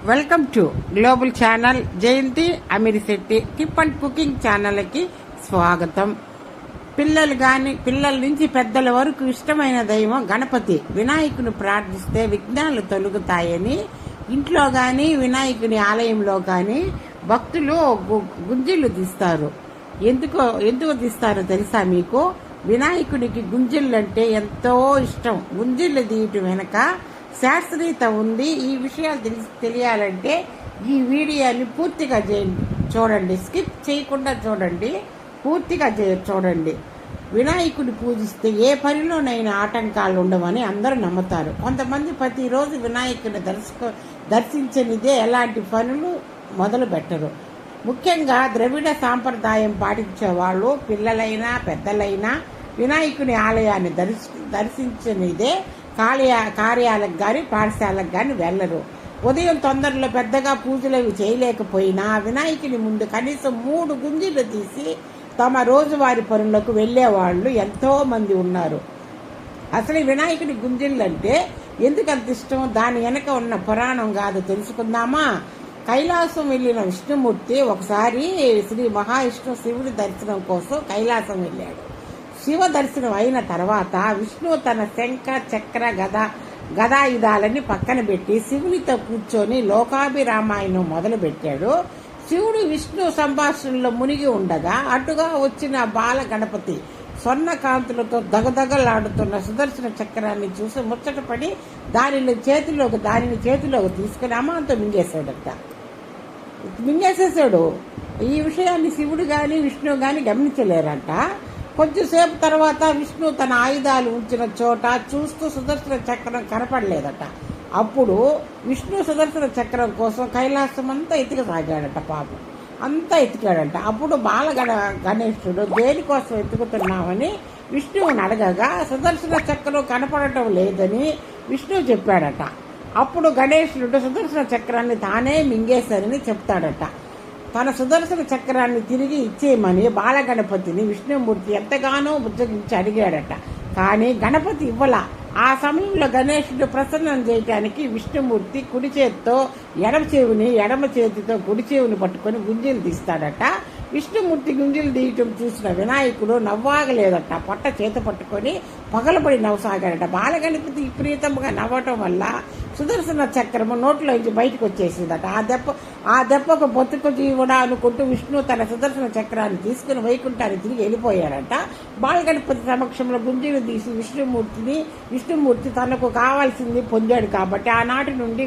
Welcome to global channel. Jayanthi Amirisetty tip and cooking ఛానల్కి స్వాగతం. పిల్లల నుంచి పెద్దల వరకు ఇష్టమైన దైవం గణపతి. వినాయకుని ప్రార్థిస్తే విఘ్నాలు తొలగుతాయని ఇంట్లో కానీ వినాయకుని ఆలయంలో కానీ భక్తులు గుంజిళ్ళు తీస్తారు. ఎందుకు తీస్తారో తెలుసా మీకు? వినాయకుడికి గుంజిళ్ళు అంటే ఎంతో ఇష్టం. గుంజిళ్ళు తీయటం వెనక శాస్త్రీయత ఉంది. ఈ విషయాలు తెలియాలంటే ఈ వీడియోని పూర్తిగా చూడండి, స్కిప్ చేయకుండా చూడండి, పూర్తిగా చూడండి. వినాయకుడి పూజిస్తే ఏ పనిలోనైనా ఆటంకాలు ఉండవని అందరూ నమ్ముతారు. కొంతమంది ప్రతిరోజు వినాయకుడిని దర్శించనిదే ఎలాంటి పనులు మొదలు పెట్టరు. ముఖ్యంగా ద్రవిడ సాంప్రదాయం పాటించే వాళ్ళు పిల్లలైనా పెద్దలైనా వినాయకుని ఆలయాన్ని దర్శించనిదే కార్యాలకు కానీ పాఠశాలకు కానీ వెళ్ళరు. ఉదయం తొందరలో పెద్దగా పూజలు చేయలేకపోయినా వినాయకుని ముందు కనీసం 3 గుంజీలు తీసి తమ రోజువారి పనులకు వెళ్లేవాళ్ళు ఎంతో మంది ఉన్నారు. అసలు వినాయకుని గుంజిళ్ళు అంటే ఎందుకు అంత ఇష్టం? దాని వెనక ఉన్న పురాణం కాదు తెలుసుకుందామా? కైలాసం వెళ్లిన విష్ణుమూర్తి ఒకసారి శ్రీ మహావిష్ణు శివుడి దర్శనం కోసం కైలాసం వెళ్ళాడు. శివ దర్శనం అయిన తర్వాత విష్ణు తన శంఖ చక్ర గదాయుధాలని పక్కన పెట్టి శివునితో కూర్చొని లోకాభిరామాయణం మొదలు పెట్టాడు. శివుడు విష్ణు సంభాషణలో మునిగి ఉండగా అటుగా వచ్చిన బాల గణపతి స్వర్ణ కాంతులతో దగదగలాడుతున్న సుదర్శన చక్రాన్ని చూసి ముచ్చటపడి దానిని చేతిలోకి తీసుకుని అమాంతో మింగేసేసాడు. ఈ విషయాన్ని శివుడు గాని విష్ణు గాని గమనించలేరంట. కొంచెంసేపు తర్వాత విష్ణు తన ఆయుధాలు ఉంచిన చోట చూస్తూ సుదర్శన చక్రం కనపడలేదట. అప్పుడు విష్ణు సుదర్శన చక్రం కోసం కైలాసం అంతా ఎతికసాగాడట. పాపం అంతా ఎతికాడంట. అప్పుడు గణేశుడు దేనికోసం ఎత్తుకుతున్నామని విష్ణువుని అడగగా సుదర్శన చక్రం కనపడటం లేదని విష్ణువు చెప్పాడట. అప్పుడు గణేశుడు సుదర్శన చక్రాన్ని తానే మింగేశారని చెప్తాడట. తన సుదర్శన చక్రాన్ని తిరిగి ఇచ్చేయమని బాలగణపతిని విష్ణుమూర్తి ఎంతగానో బుజ్జగించి అడిగాడట. కానీ గణపతి ఇవ్వలా. ఆ సమయంలో గణేశుడు ప్రసన్నం చేయటానికి విష్ణుమూర్తి కుడి చేతితో ఎడమ చేతితో కుడి చెవిని పట్టుకొని గుంజీలు తీస్తాడట. విష్ణుమూర్తి గుంజీలు తీయటం చూసిన వినాయకుడు నవ్వాగలేదట. పొట్ట చేత పట్టుకొని పగలబడి నవ్వసాగాడట. బాలగణపతి విపరీతంగా నవ్వటం వల్ల సుదర్శన చక్రము నోట్లోంచి బయటకు వచ్చేసిందట. ఆ దెబ్బకు బతుకు జీవుడా అనుకుంటూ విష్ణు తన సుదర్శన చక్రాన్ని తీసుకుని వైకుంఠాన్ని తిరిగి వెళ్ళిపోయాడట. బాలగణపతి సమక్షంలో గుంజీలు తీసి విష్ణుమూర్తి తనకు కావాల్సింది పొందాడు కాబట్టి ఆనాటి నుండి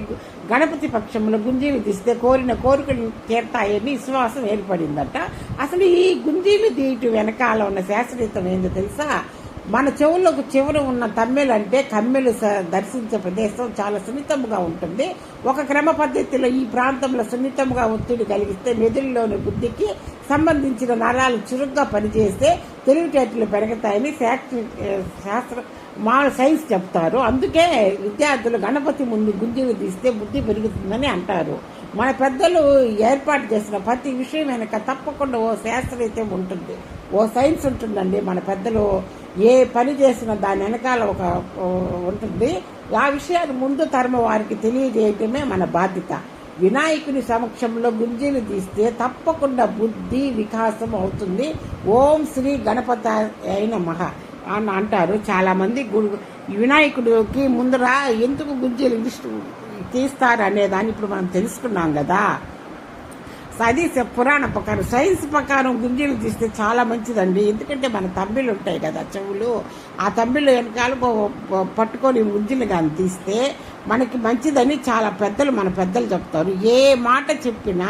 గణపతి పక్షంలో గుంజీలు తీస్తే కోరిన కోరికలు తీరుతాయని విశ్వాసం ఏర్పడిందట. అసలు ఈ గుంజీలు తీయటం వెనకాల ఉన్న శాస్త్రీయతం ఏందో తెలుసా? మన చెవులకు చివర ఉన్న తమ్మెలు అంటే కమ్మెలు దర్శించే ప్రదేశం చాలా సున్నితంగా ఉంటుంది. ఒక క్రమ పద్ధతిలో ఈ ప్రాంతంలో సున్నితంగా ఒత్తిడి కలిగిస్తే మెదడులోని బుద్ధికి సంబంధించిన నరాలు చురుగ్గా పనిచేస్తే తెలివితేటలు పెరుగుతాయని సైన్స్ చెప్తారు. అందుకే విద్యార్థులు గణపతి ముందు గుంజీలు తీస్తే బుద్ధి పెరుగుతుందని అంటారు. మన పెద్దలు ఏర్పాటు చేసిన ప్రతి విషయం వెనక తప్పకుండా ఓ శాస్త్రీయత ఉంటుంది, ఓ సైన్స్ ఉంటుందండి. మన పెద్దలు ఏ పని చేసినా దాని వెనకాల ఒక ఉంటుంది. ఆ విషయాన్ని ముందు తరం వారికి తెలియజేయటమే మన బాధ్యత. వినాయకుని సమక్షంలో గుంజీలు తీస్తే తప్పకుండా బుద్ధి వికాసం అవుతుంది. ఓం శ్రీ గణపతి అయిన మహా అని అంటారు చాలా మంది. వినాయకుడికి ముందర ఎందుకు గుంజీలు తీస్తారు అనేదాన్ని ఇప్పుడు మనం తెలుసుకున్నాం కదా. అది పురాణ ప్రకారం. సైన్స్ ప్రకారం గుంజీలు తీస్తే చాలా మంచిదండి. ఎందుకంటే మన తంబిళ్ళు ఉంటాయి కదా చెవులు, ఆ తంబిళ్ళు వెనకాల పట్టుకొని గుంజీలు కానీ తీస్తే మనకి మంచిదని మన పెద్దలు చెప్తారు. ఏ మాట చెప్పినా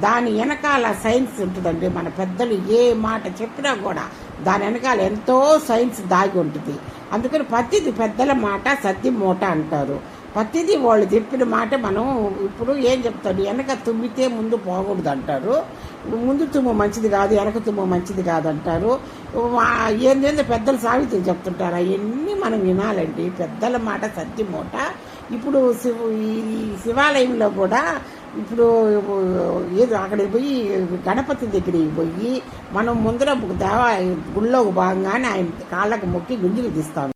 దాని వెనకాల సైన్స్ ఉంటుందండి. మన పెద్దలు ఏ మాట చెప్పినా కూడా దాని వెనకాల ఎంతో సైన్స్ దాగి ఉంటుంది. అందుకని ప్రతిది పెద్దల మాట సద్ది మూట అంటారు. ప్రతిదీ వాళ్ళు చెప్పిన మాట మనం ఇప్పుడు ఏం చెప్తాడు? వెనక తుమ్మితే ముందు పోకూడదు అంటారు. ముందు తుమ్ము మంచిది కాదు, వెనక తుమ్ము మంచిది కాదు అంటారు. ఏంటంటే పెద్దలు సావిత్రి చెప్తుంటారు. అవన్నీ మనం వినాలండి. పెద్దల మాట సత్య మూట. ఇప్పుడు శివాలయంలో కూడా ఇప్పుడు ఏదో అక్కడికి పోయి గణపతి దగ్గరికి పోయి మనం ముందర గుళ్ళోకి భాగంగానే ఆయన కాళ్ళకు మొక్కి గుంజీలు తీస్తాం.